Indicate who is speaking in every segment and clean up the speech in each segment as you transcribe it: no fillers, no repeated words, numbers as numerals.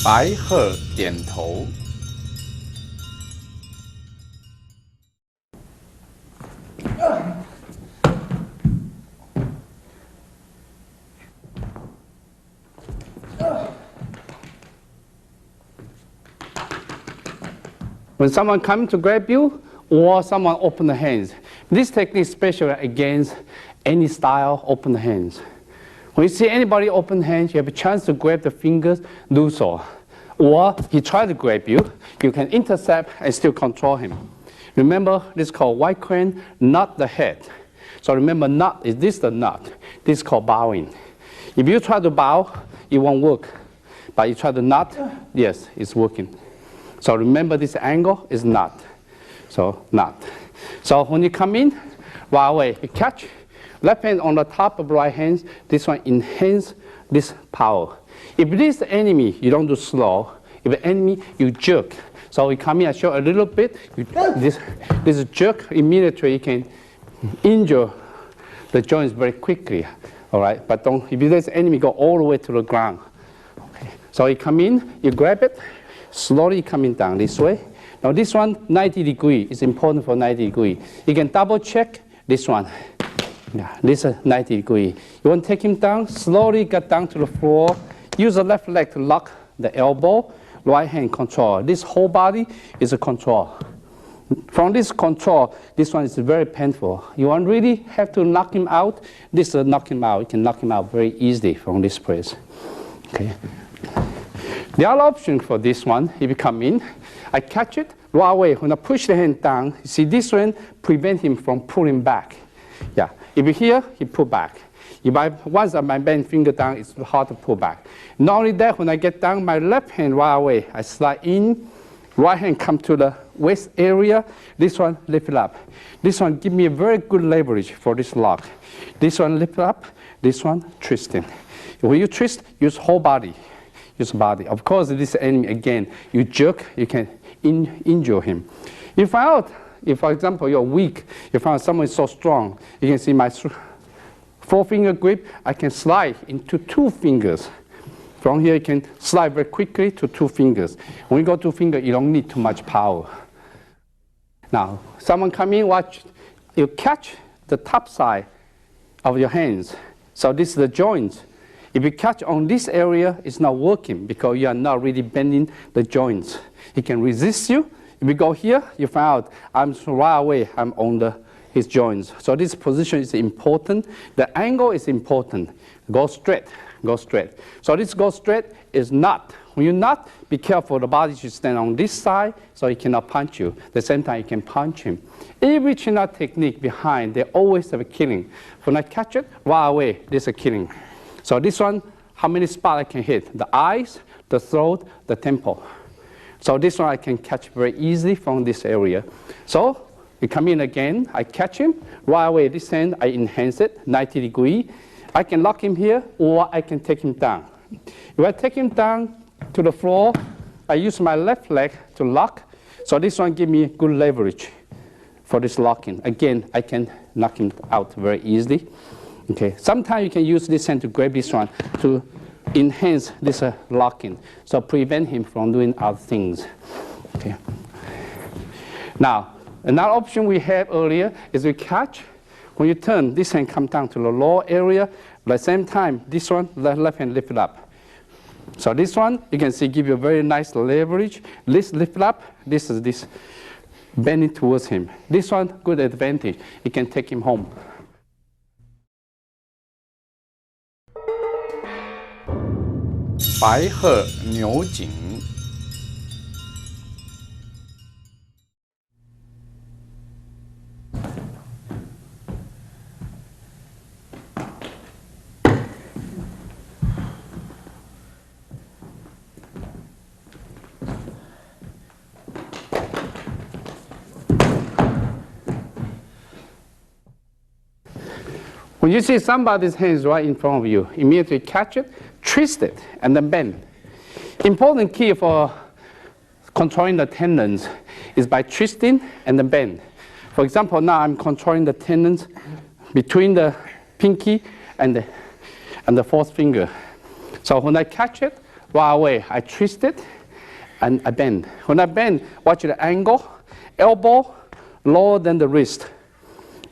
Speaker 1: 白鹤点头。When someone comes to grab you, or someone open the hands, this technique is special against any style open the hands. When you see anybody open hands, you have a chance to grab the fingers, do so. Or he tries to grab you, you can intercept and still control him. Remember, this is called white crane, not the head. So remember, not is this the knot. This is called bowing. If you try to bow, it won't work. But you try to knot, yes, it's working. So remember, this angle is knot. So knot. So when you come in, right away, you catch. Left hand on the top of right hand, this one enhance this power. If this is the enemy, you don't do slow. If the enemy, you jerk. So we come in, I show a little bit. This jerk, immediately you can injure the joints very quickly. All right, but don't, if there's enemy, go all the way to the ground. Okay. So you come in, you grab it, slowly coming down this way. Now this one, 90 degree, is important for 90 degree. You can double check this one. Yeah, this is 90 degree. You want to take him down, slowly get down to the floor. Use the left leg to lock the elbow, right hand control. This whole body is a control. From this control, this one is very painful. You want really have to knock him out, this will knock him out. You can knock him out very easily from this place. Okay. The other option for this one, if you come in, I catch it right away. When I push the hand down, you see this one prevent him from pulling back. Yeah. If you here, he pull back. Once I bend finger down, it's hard to pull back. Not only that, when I get down, my left hand right away, I slide in, right hand come to the waist area, this one lift it up. This one give me a very good leverage for this lock. This one lift it up, this one twisting. When you twist, use whole body. Use body. Of course, this enemy, again, you jerk, you can injure him. If for example, you're weak, you find someone is so strong, you can see my 4-finger grip, I can slide into 2 fingers. From here, you can slide very quickly to 2 fingers. When you go 2 fingers, you don't need too much power. Now, someone come in, watch, you catch the top side of your hands. So this is the joints. If you catch on this area, it's not working because you are not really bending the joints. He can resist you. If you go here, you find out I'm right away, I'm on his joints. So this position is important. The angle is important. Go straight, go straight. So this go straight is not. When you not, be careful, the body should stand on this side so he cannot punch you. At the same time, you can punch him. Every chin up technique behind, they always have a killing. When I catch it, right away, there's a killing. So this one, how many spots I can hit? The eyes, the throat, the temple. So this one I can catch very easily from this area. So you come in again, I catch him, right away this hand I enhance it, 90 degree. I can lock him here or I can take him down. If I take him down to the floor, I use my left leg to lock. So this one give me good leverage for this locking. Again, I can knock him out very easily. Okay. Sometimes you can use this hand to grab this one to enhance this locking, so prevent him from doing other things. Okay. Now, another option we had earlier is we catch. When you turn, this hand come down to the lower area. At the same time, this one, left hand lift it up. So this one, you can see, give you a very nice leverage. This lift it up. This is this bending towards him. This one, good advantage. You can take him home. Bai He Niu Jing.
Speaker 2: When you see somebody's hands right in front of you, immediately catch it, twist it, and then bend. Important key for controlling the tendons is by twisting and then bend. For example, now I'm controlling the tendons between the pinky and the fourth finger. So when I catch it,
Speaker 1: right away, I twist it and I bend. When I bend, watch the angle, elbow lower than the wrist.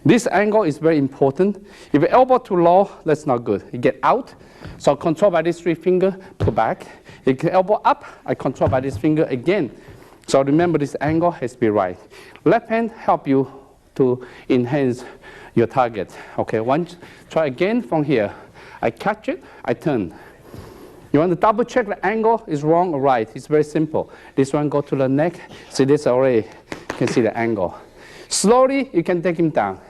Speaker 1: This angle is very important. If your elbow too low, that's not good. You get out, so control by these 3 fingers, pull back. You get elbow up, I control by this finger again. So remember this angle has to be right. Left hand help you to enhance your target. Okay, once, try again from here. I catch it, I turn. You want to double check the angle is wrong or right. It's very simple. This one go to the neck. See this already, you can see the angle. Slowly, you can take him down.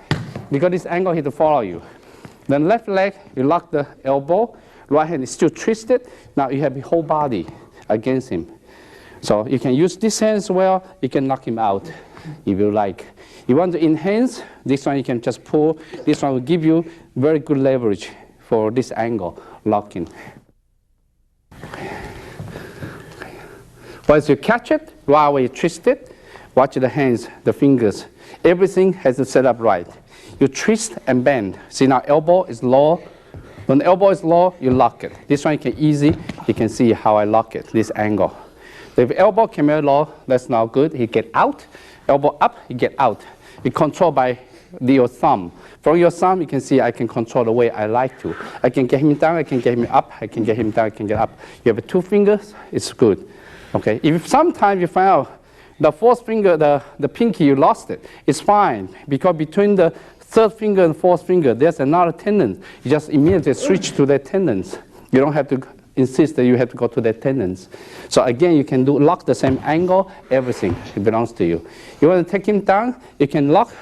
Speaker 1: Because this angle, he to follow you. Then left leg, you lock the elbow. Right hand is still twisted. Now you have your whole body against him. So you can use this hand as well. You can knock him out if you like. You want to enhance, this one you can just pull. This one will give you very good leverage for this angle, locking. Once you catch it, right away you twist it. Watch the hands, the fingers. Everything has to set up right. You twist and bend. See now elbow is low. When the elbow is low, you lock it. This one you can easy. You can see how I lock it, this angle. So if elbow came very low, that's not good. You get out. Elbow up, you get out. You control by your thumb. From your thumb, you can see I can control the way I like to. I can get him down, I can get him up, I can get him down, I can get up. You have 2 fingers, it's good. Okay. If sometimes you find out the 4th finger, the pinky, you lost it, it's fine. Because between the 3rd finger and 4th finger, there's another tendon. You just immediately switch to that tendons. You don't have to insist that you have to go to that tendons. So again, you can lock the same angle, everything, it belongs to you. You want to take him down, you can lock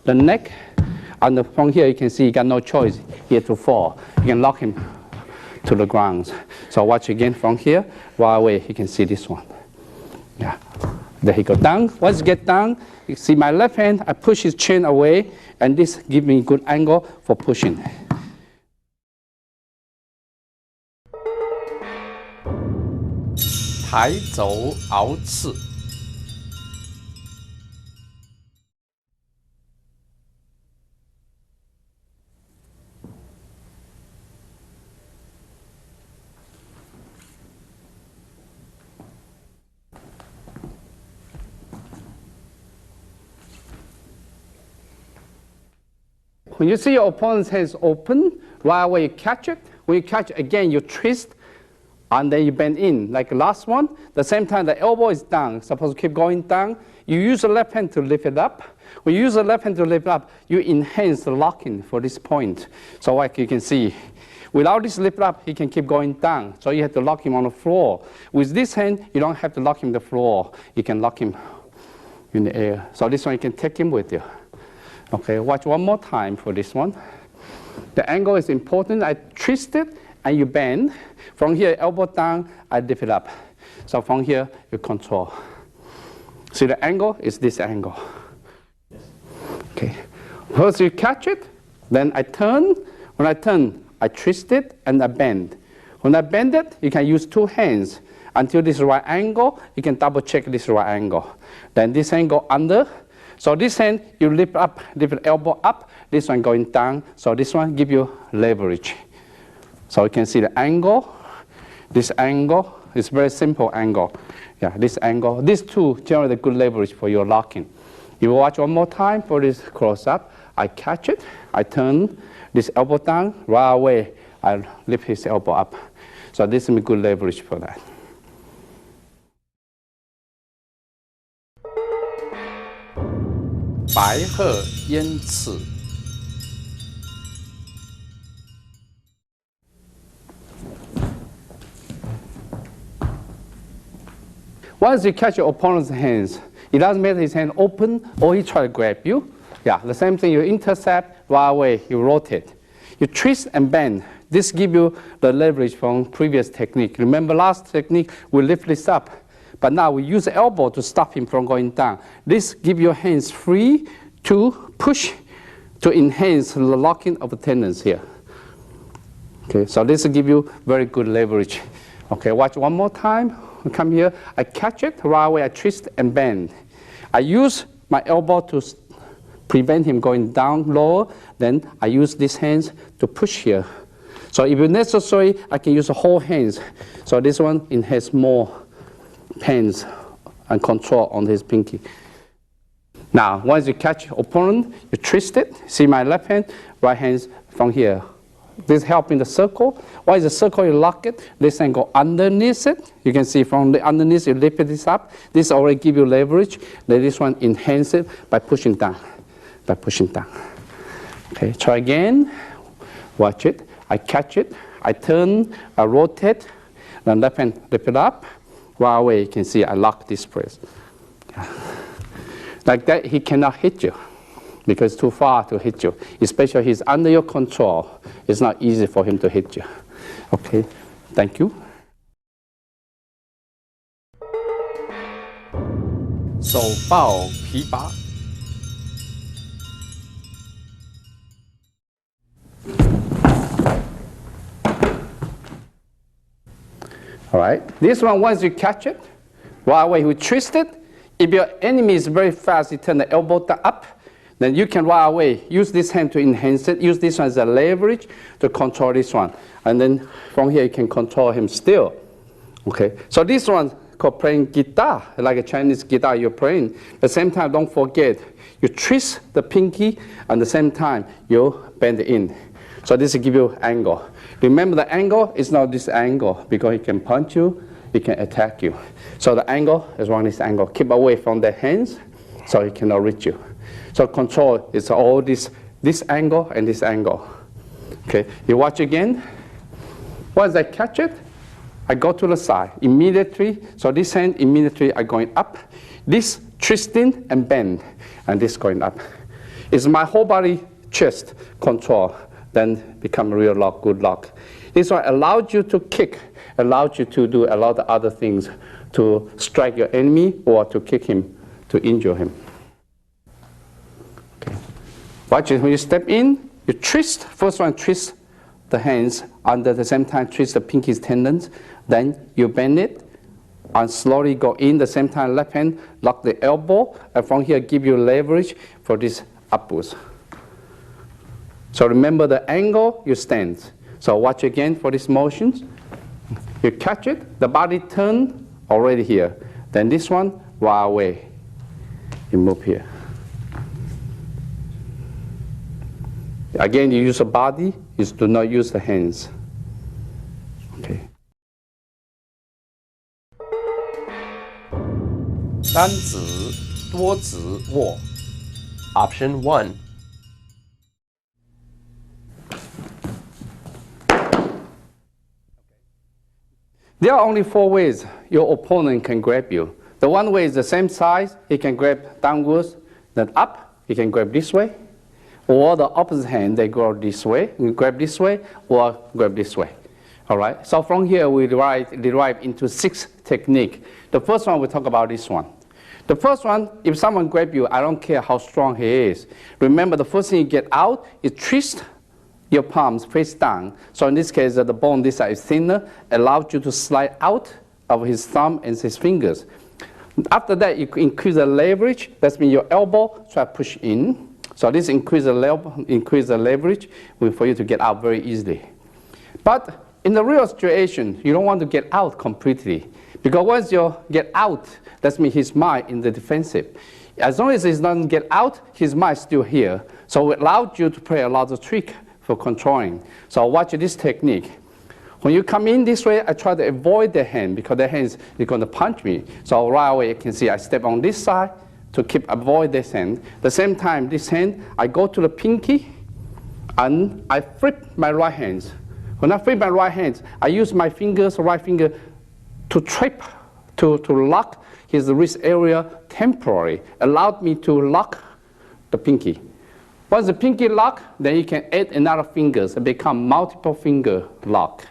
Speaker 1: the neck, and from here you can see you got no choice here to fall. You can lock him to the ground. So watch again from here, right away you can see this one. Yeah. There he go down. Once you get down, you see my left hand, I push his chin away, and this gives me a good angle for pushing.
Speaker 2: 抬肘熬刺。
Speaker 1: When you see your opponent's hands open, right away you catch it. When you catch it again, you twist, and then you bend in. Like the last one, the same time the elbow is down. Suppose keep going down. You use the left hand to lift it up. When you use the left hand to lift up, you enhance the locking for this point. So like you can see, without this lift up, he can keep going down. So you have to lock him on the floor. With this hand, you don't have to lock him on the floor. You can lock him in the air. So this one, you can take him with you. Okay, watch one more time for this one. The angle is important. I twist it and you bend. From here, elbow down, I lift it up. So from here, you control. See the angle is this angle. Okay. First you catch it, then I turn. When I turn, I twist it and I bend. When I bend it, you can use 2 hands. Until this right angle, you can double check this right angle. Then this angle under. So this hand, you lift up, lift the elbow up, this one going down. So this one give you leverage. So you can see the angle. This angle is very simple angle. Yeah, this angle. These 2 generate good leverage for your locking. You watch one more time for this close up. I catch it, I turn this elbow down, right away I lift his elbow up. So this is a good leverage for that. Once you catch your opponent's hands, it doesn't matter his hand open or he try to grab you. Yeah, the same thing, you intercept, right away, you rotate. You twist and bend. This gives you the leverage from previous technique. Remember last technique, we lift this up. But now we use the elbow to stop him from going down. This gives your hands free to push to enhance the locking of the tendons here. Okay, so this will give you very good leverage. Okay, watch one more time. Come here, I catch it, right away I twist and bend. I use my elbow to prevent him going down lower, then I use these hands to push here. So if necessary, I can use the whole hands. So this one, it has more hands and control on his pinky. Now, once you catch opponent, you twist it. See my left hand, right hand from here. This help in the circle. Why is the circle? You lock it. This hand go underneath it. You can see from the underneath, you lift this up. This already give you leverage. Then this one enhance it by pushing down. By pushing down. Okay, try again. Watch it. I catch it. I turn. I rotate. Then left hand lift it up. Right away, you can see I lock this press. Like that, he cannot hit you because it's too far to hit you. Especially he's under your control. It's not easy for him to hit you. Okay, thank you.
Speaker 3: 手抱琵琶。
Speaker 1: All right, this one, once you catch it, right away you twist it. If your enemy is very fast, you turn the elbow up, then you can right away use this hand to enhance it. Use this one as a leverage to control this one. And then from here you can control him still. Okay, so this one called playing guitar, like a Chinese guitar you're playing. At the same time, don't forget, you twist the pinky, and at the same time you bend it in. So this will give you angle. Remember the angle is not this angle because he can punch you, he can attack you. So the angle is around this angle. Keep away from the hands so he cannot reach you. So control is all this angle and this angle. Okay, you watch again. Once I catch it, I go to the side immediately. So this hand immediately are going up. This twisting and bend, and this going up. It's my whole body chest control. Then become a real lock, good lock. This one allows you to kick, allows you to do a lot of other things to strike your enemy or to kick him, to injure him. Okay. Watch it. When you step in, you twist. First one, twist the hands, and at the same time twist the pinky tendons. Then you bend it and slowly go in. The same time, left hand lock the elbow, and from here give you leverage for this upwards. So remember the angle you stand. So watch again for these motions. You catch it, the body turn already here. Then this one, right away. You move here. Again, you use the body, you do not use the hands. Okay.
Speaker 3: 单指多指握。Option 1.
Speaker 1: There are only 4 ways your opponent can grab you. The one way is the same size. He can grab downwards, then up. He can grab this way. Or the opposite hand, they go this way. You grab this way or grab this way. All right? So from here, we derive into 6 techniques. The first one, we talk about this one. The first one, if someone grab you, I don't care how strong he is. Remember, the first thing you get out is twist your palms face down. So in this case, the bone this side is thinner, allows you to slide out of his thumb and his fingers. After that, you increase the leverage. That means your elbow try to push in. So this increase the leverage for you to get out very easily. But in the real situation, you don't want to get out completely. Because once you get out, that means his mind in the defensive. As long as he doesn't get out, his mind is still here. So it allows you to play a lot of trick for controlling. So watch this technique. When you come in this way, I try to avoid the hand because the hand is going to punch me. So right away you can see I step on this side to avoid this hand. At the same time, this hand, I go to the pinky and I flip my right hand. When I flip my right hand, I use my fingers, right finger, to trap, to lock his wrist area temporarily. Allowed me to lock the pinky. Once the pinky lock, then you can add another fingers and become multiple finger lock.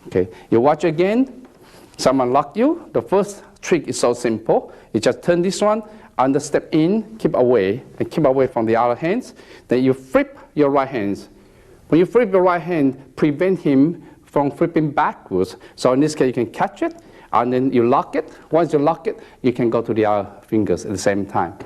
Speaker 1: Okay, you watch again. Someone lock you. The first trick is so simple. You just turn this one and step in, keep away, and keep away from the other hands. Then you flip your right hands. When you flip your right hand, prevent him from flipping backwards. So in this case, you can catch it, and then you lock it. Once you lock it, you can go to the other fingers at the same time.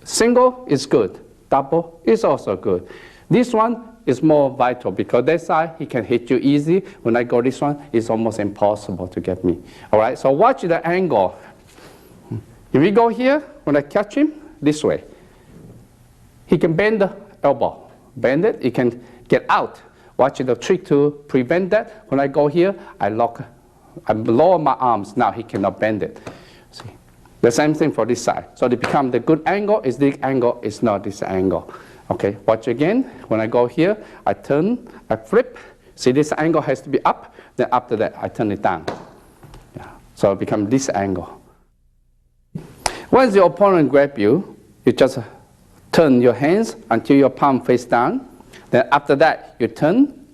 Speaker 1: Single is good. Double is also good. This one, is more vital because that side, he can hit you easy. When I go this one, it's almost impossible to get me. All right, so watch the angle. If we go here, when I catch him, this way, he can bend the elbow. Bend it, he can get out. Watch the trick to prevent that. When I go here, I lower my arms. Now he cannot bend it. See, the same thing for this side. So they become the good angle is this angle, is not this angle. Okay, watch again. When I go here, I turn, I flip. See, this angle has to be up. Then after that, I turn it down. Yeah. So it becomes this angle. Once your opponent grabs you, you just turn your hands until your palm face down. Then after that, you turn.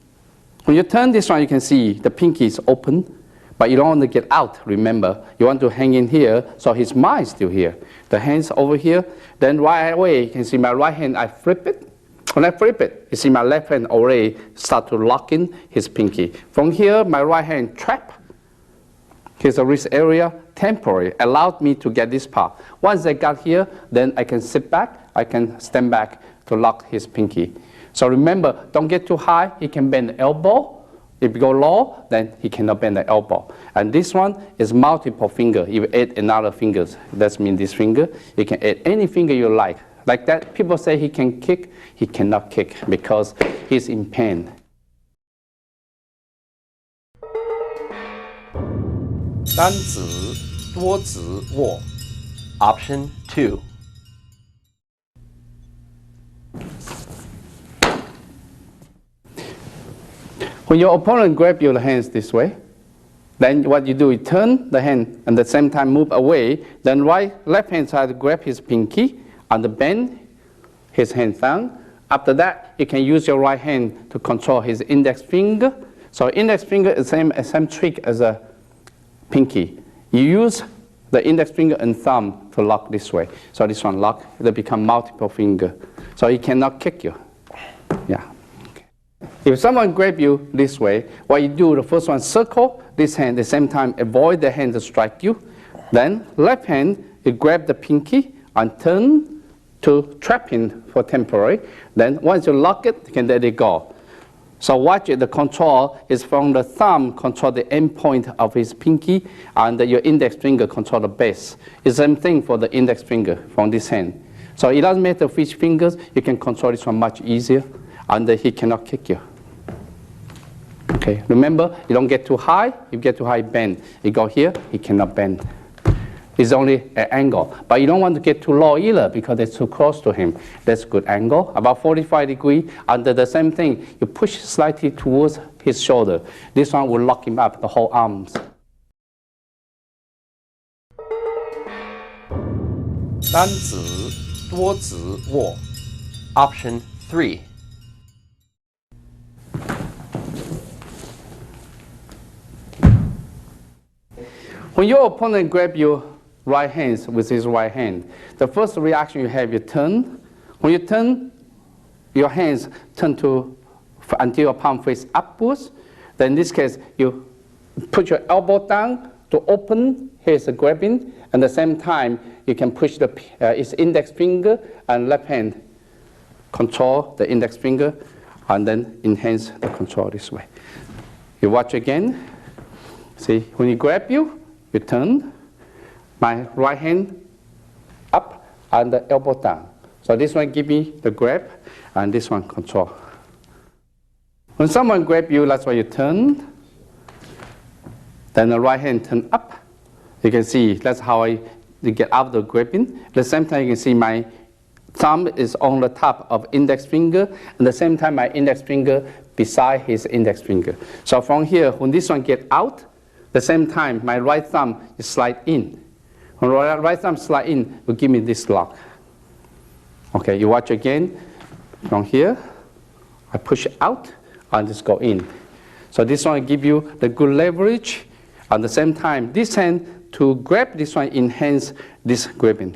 Speaker 1: When you turn this one, you can see the pinky is open. But you don't want to get out, remember. You want to hang in here, so his mind is still here. The hand's over here. Then right away, you can see my right hand, I flip it. When I flip it, you see my left hand already start to lock in his pinky. From here, my right hand trap. Here's the wrist area, temporary, allowed me to get this part. Once I got here, then I can sit back, I can stand back to lock his pinky. So remember, don't get too high, he can bend the elbow. If you go low, then he cannot bend the elbow. And this one is multiple finger. You add another fingers. That means this finger. You can add any finger you like. Like that, people say he can kick. He cannot kick because he's in pain.
Speaker 3: 单指多指握 Option 2
Speaker 1: When your opponent grabs your hands this way, then what you do is turn the hand and at the same time move away. Then left hand side grab his pinky and bend his hand down. After that, you can use your right hand to control his index finger. So index finger is the same trick as a pinky. You use the index finger and thumb to lock this way. So this one lock, they become multiple finger. So he cannot kick you. Yeah. If someone grab you this way, what you do, the first one, circle this hand, at the same time, avoid the hand to strike you. Then, left hand, you grab the pinky and turn to trap him for temporary. Then, once you lock it, you can let it go. So watch it, the control is from the thumb, control the end point of his pinky, and your index finger control the base. It's the same thing for the index finger from this hand. So it doesn't matter which fingers, you can control this one much easier, and he cannot kick you. Okay, remember, you don't get too high. If you get too high, bend. You go here, he cannot bend. It's only an angle. But you don't want to get too low either because it's too close to him. That's a good angle, about 45 degrees. And the same thing, you push slightly towards his shoulder. This one will lock him up, the whole arms.
Speaker 3: 单指多指握 Option 3
Speaker 1: When your opponent grabs your right hands with his right hand, the first reaction you have, you turn. When you turn, your hands turn until your palm face upwards. Then in this case, you put your elbow down to open his grabbing. And at the same time, you can push his index finger and left hand control the index finger and then enhance the control this way. You watch again. See, when he grab you, you turn, my right hand up and the elbow down. So this one give me the grab and this one control. When someone grab you, that's why you turn. Then the right hand turn up. You can see that's how I get out of the grabbing. At the same time, you can see my thumb is on the top of index finger. And at the same time, my index finger beside his index finger. So from here, when this one get out, the same time, my right thumb is slide in. When right thumb slide in, will give me this lock. Okay, you watch again. From here, I push out and just go in. So this one will give you the good leverage. At the same time, this hand to grab this one enhance this grabbing.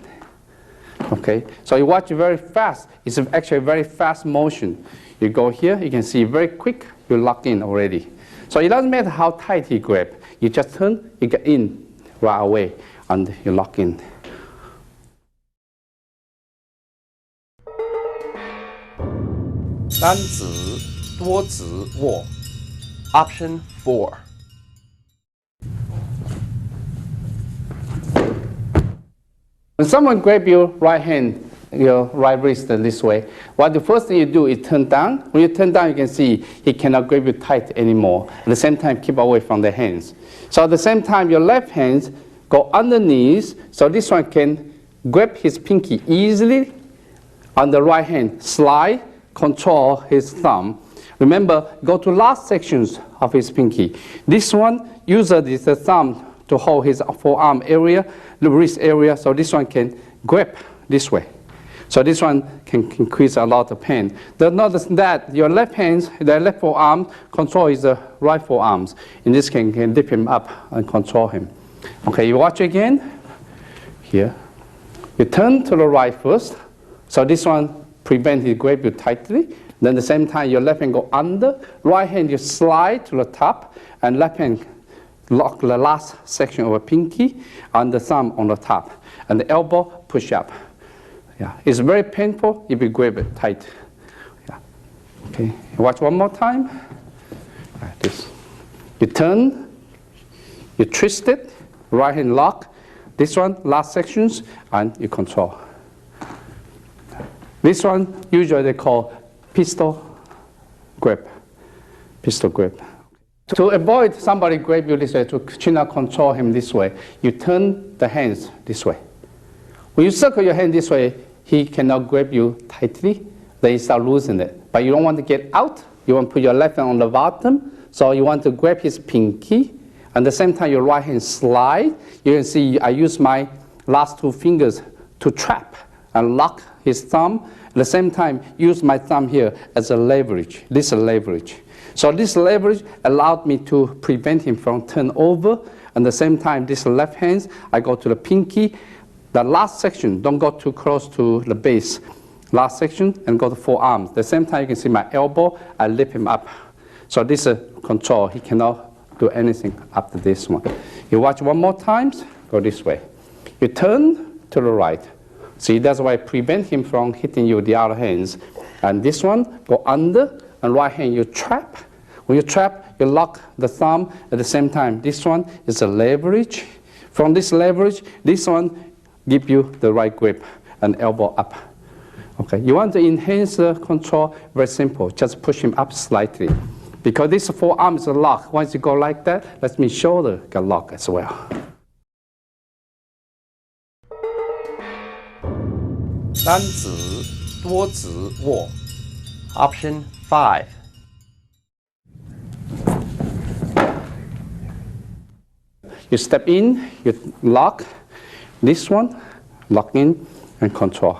Speaker 1: Okay, so you watch very fast. It's actually a very fast motion. You go here, you can see very quick, you lock in already. So it doesn't matter how tight he grab. You just turn, you get in right away, and you lock in.
Speaker 3: 单指多指握. Option 4.
Speaker 1: When someone grab your right hand, your right wrist this way, what the first thing you do is turn down. When you turn down, you can see he cannot grab you tight anymore. At the same time, keep away from the hands. So at the same time, your left hand go underneath, so this one can grab his pinky easily. On the right hand, slide, control his thumb. Remember, go to last sections of his pinky. This one uses the thumb to hold his forearm area, the wrist area, so this one can grab this way. So this one can increase a lot of pain. Notice that your left hand, the left forearm, control his right forearms. In this case, can lift him up and control him. Okay, you watch again. Here. You turn to the right first. So this one prevents he grab you tightly. Then at the same time, your left hand go under. Right hand, you slide to the top. And left hand lock the last section of a pinky and the thumb on the top. And the elbow push up. Yeah, it's very painful if you grab it tight. Yeah. Okay, watch one more time. Like this. You turn, you twist it, right hand lock. This one, last sections, and you control. This one, usually they call pistol grip. Pistol grip. To avoid somebody grab you this way, to control him this way, you turn the hands this way. When you circle your hand this way, he cannot grab you tightly. Then you start losing it. But you don't want to get out. You want to put your left hand on the bottom. So you want to grab his pinky. At the same time, your right hand slide. You can see I use my last two fingers to trap and lock his thumb. At the same time, use my thumb here as a leverage. This is a leverage. So this leverage allowed me to prevent him from turn over. At the same time, this left hand, I go to the pinky. The last section, don't go too close to the base. Last section, and go to forearms. At the same time, you can see my elbow, I lift him up. So this is control. He cannot do anything after this one. You watch one more time, go this way. You turn to the right. See, that's why I prevent him from hitting you with the other hands. And this one, go under, and right hand, you trap. When you trap, you lock the thumb. At the same time, this one is a leverage. From this leverage, this one give you the right grip and elbow up. Okay, you want to enhance the control, very simple. Just push him up slightly. Because this forearm is locked. Once you go like that, let me shoulder get locked as well.
Speaker 3: 单指多指握. Option 5.
Speaker 1: You step in, you lock. This one, lock in and control.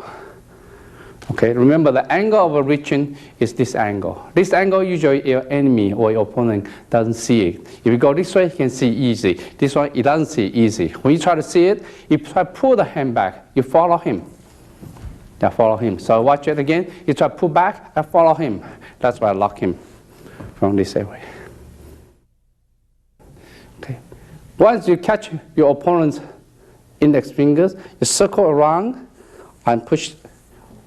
Speaker 1: Okay, remember the angle of reaching is this angle. This angle usually your enemy or your opponent doesn't see it. If you go this way, you can see easy. This one, it doesn't see easy. When you try to see it, you try to pull the hand back. You follow him. Yeah, follow him. So watch it again. You try to pull back and follow him. That's why I lock him from this way. Okay. Once you catch your opponent's index fingers, you circle around and push.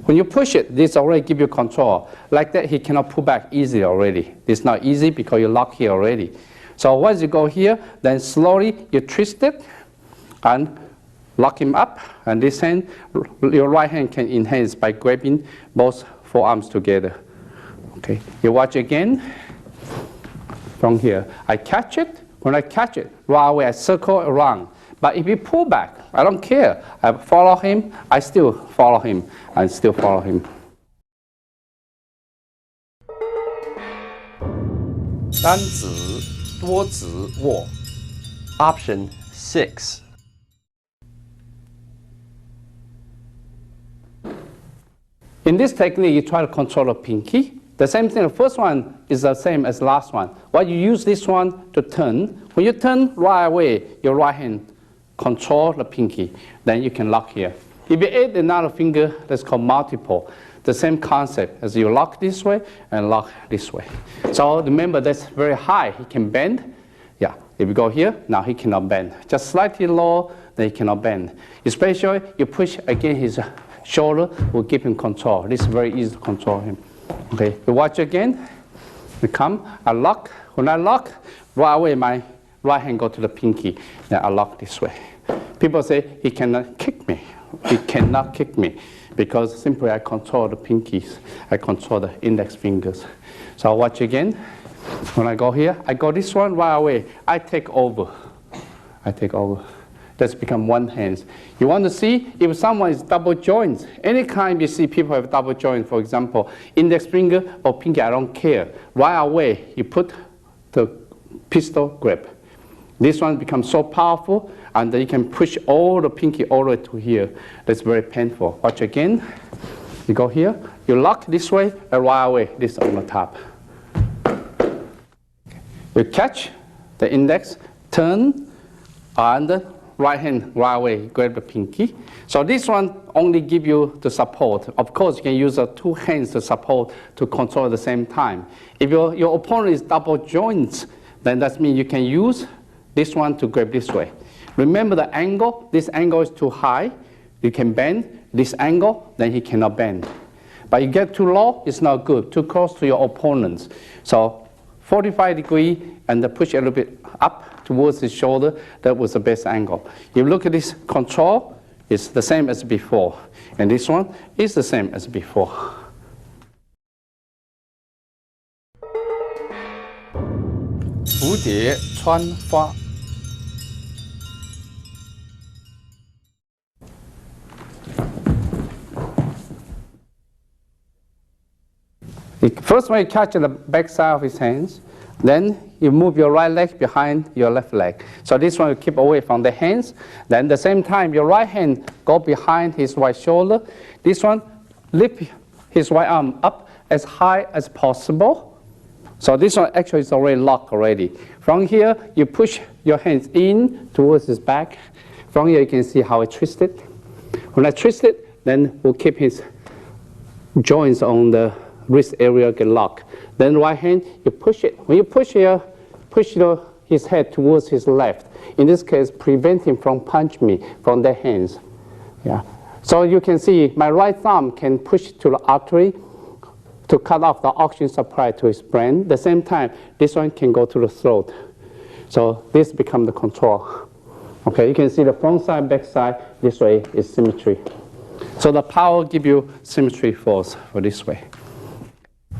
Speaker 1: When you push it, this already give you control. Like that, he cannot pull back easily already. It's not easy because you lock here already. So once you go here, then slowly you twist it and lock him up. And this hand, your right hand can enhance by grabbing both forearms together. Okay, you watch again from here. I catch it. When I catch it, right away I circle around. But if you pull back, I don't care. I follow him, I still follow him, and still follow him.
Speaker 3: 单指多指握. Option 6.
Speaker 1: In this technique, you try to control the pinky. The same thing, the first one is the same as the last one. What you use this one to turn. When you turn right away, your right hand control the pinky. Then you can lock here. If you add another finger, that's called multiple. The same concept as you lock this way and lock this way. So remember, that's very high. He can bend. Yeah, if you go here, now he cannot bend. Just slightly low, then he cannot bend. Especially, you push against his shoulder will give him control. This is very easy to control him. Okay, you watch again. I come, I lock. When I lock, right away my right hand go to the pinky. Then I lock this way. People say he cannot kick me. He cannot kick me because simply I control the pinkies. I control the index fingers. So I'll watch again. When I go here, I go this one right away. I take over. I take over. That's become one hand. You want to see if someone is double joints. Anytime you see people have double joints, for example, index finger or pinky, I don't care. Right away, you put the pistol grip. This one becomes so powerful, and then you can push all the pinky all the way to here. That's very painful. Watch again. You go here, you lock this way, and right away, this on the top. You catch the index, turn, and right hand right away, grab the pinky. So this one only give you the support. Of course, you can use two hands to support to control at the same time. If your opponent is double joints, then that means you can use this one to grab this way. Remember the angle. This angle is too high. You can bend this angle, then he cannot bend. But you get too low, it's not good. Too close to your opponents. So 45 degrees and then push a little bit up towards his shoulder. That was the best angle. If you look at this control, it's the same as before. And this one is the same as before. First, when you catch the back side of his hands, then you move your right leg behind your left leg. So this one you keep away from the hands. Then at the same time, your right hand go behind his right shoulder. This one, lift his right arm up as high as possible. So this one actually is already locked already. From here, you push your hands in towards his back. From here, you can see how I twist it. When I twist it, then we'll keep his joints on the wrist area get locked. Then right hand, you push it. When you push here, his head towards his left. In this case, prevent him from punch me from their hands. Yeah. So you can see my right thumb can push to the artery to cut off the oxygen supply to his brain. At the same time, this one can go to the throat. So this becomes the control. Okay, you can see the front side, back side, this way is symmetry. So the power gives you symmetry force for this way.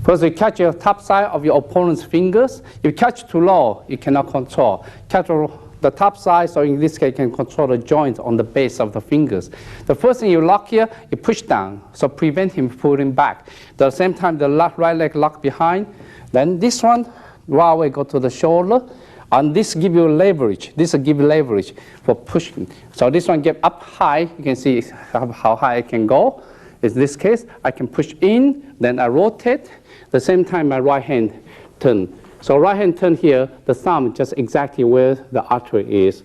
Speaker 1: First, you catch your top side of your opponent's fingers. If you catch too low, you cannot control. Catch the top side, so in this case, you can control the joint on the base of the fingers. The first thing you lock here, you push down, so prevent him pulling back. At the same time, the right leg lock behind. Then this one, right away go to the shoulder. And this give you leverage. This will give you leverage for pushing. So this one get up high. You can see how high I can go. In this case, I can push in, then I rotate. At the same time, my right hand turn. So right hand turn here, the thumb just exactly where the artery is.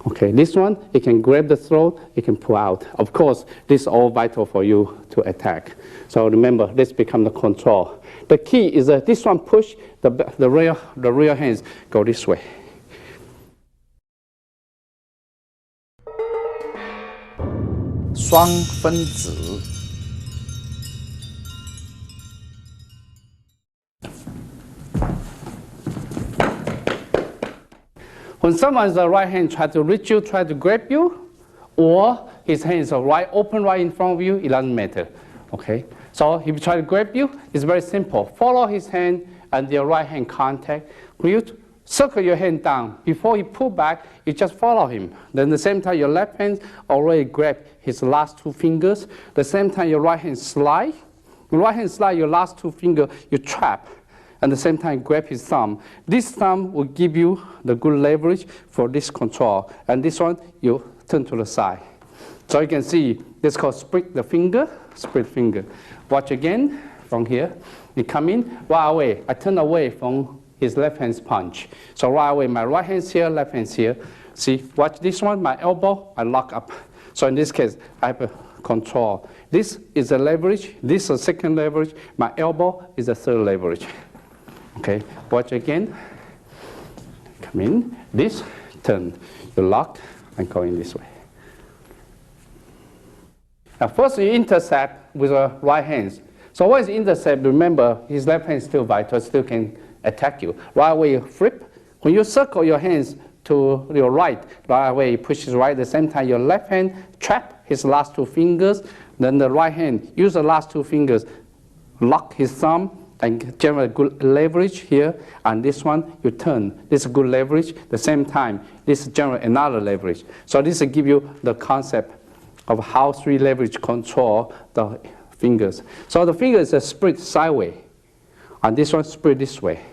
Speaker 1: Okay, this one, you can grab the throat, you can pull out. Of course, this is all vital for you to attack. So remember, this becomes the control. The key is that this one push, the rear hands go this way. When someone's right hand try to reach you, try to grab you, or his hands are right open right in front of you, it doesn't matter. Okay? So if you try to grab you, it's very simple. Follow his hand and your right hand contact. When you circle your hand down, before he pull back, you just follow him. Then at the same time, your left hand already grab his last two fingers. At the same time, your right hand slide. Your right hand slide, your last two fingers, you trap. And at the same time, grab his thumb. This thumb will give you the good leverage for this control. And this one, you turn to the side. So you can see, this is called split the finger, split finger. Watch again from here. You come in, right away. I turn away from his left hand's punch. So right away, my right hand's here, left hand's here. See, watch this one, my elbow, I lock up. So in this case, I have a control. This is a leverage, this is a second leverage, my elbow is a third leverage. Okay, watch again. Come in, this, turn. You lock and go in this way. Now first you intercept with your right hands. So what is intercept? Remember, his left hand is still vital, still can attack you. Right away, you flip. When you circle your hands to your right away, you push his right. At the same time, your left hand trap his last two fingers. Then the right hand, use the last two fingers, lock his thumb, and generate good leverage here. And this one, you turn. This is good leverage. At the same time, this generate another leverage. So this will give you the concept of how three leverage control the fingers. So the fingers are spread sideways, and this one spread this way.